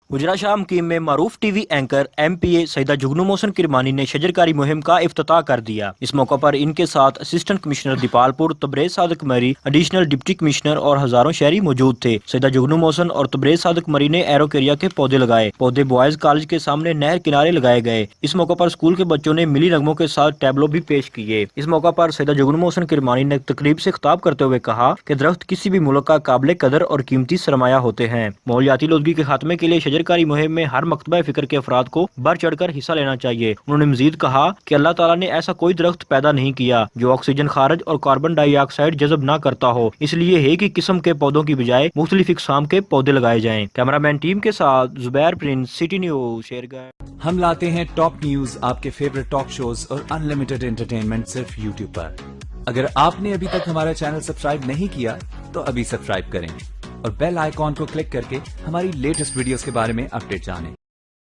गुजरा शाह मुकीम में मारूफ TV anchor MPA Saeeda जुगनू मोहसिन किरमानी ने शजरकारी मुहिम का इफ्तिताह कर दिया। इस मौके पर इनके साथ असिस्टेंट कमिश्नर दीपालपुर, तबरेज सादिक मरी, एडिशनल डिप्टी कमिश्नर और हजारों शहरी मौजूद थे। सईदा जुगनू मोहसिन और तबरेज सादिक मरी ने एरोकेरिया के पौधे लगाए। पौधे बॉयज कॉलेज के सामने नहर किनारे लगाए गए। इस मौके पर स्कूल के बच्चों ने मिली रंगों के साथ टैबलो भी पेश किए। इस मौके पर सईदा जुगनू मोहसिन किरमानी ने तकरीब से खिताब करते हुए कहा कि दरख्त किसी भी मुल्क का काबिल कदर और कीमती सरमाया होते हैं। माहौलियाती आलूदगी के खात्मे के लिए शजरकारी मुहिम में हर मकतबा फिक्र के अफराद को बढ़ चढ़ कर हिस्सा लेना चाहिए। उन्होंने मजीद कहा कि अल्लाह ताला ने ऐसा कोई दरख्त पैदा नहीं किया जो ऑक्सीजन खारिज और कार्बन डाइऑक्साइड जज़ब ना करता हो। इसलिए है कि किस्म के पौधों की बजाय मुख्तलिफ इकसाम के पौधे लगाए जाएं। कैमरामैन टीम के साथ Zubair Prince, city news, Shergarh. हम लाते हैं टॉप न्यूज, आपके फेवरेट टॉक शोज और अनलिमिटेड एंटरटेनमेंट सिर्फ यूट्यूब पर। अगर आपने अभी तक हमारा चैनल सब्सक्राइब नहीं किया तो अभी सब्सक्राइब करें और बेल आइकॉन को क्लिक करके हमारी लेटेस्ट वीडियोस के बारे में अपडेट जानें।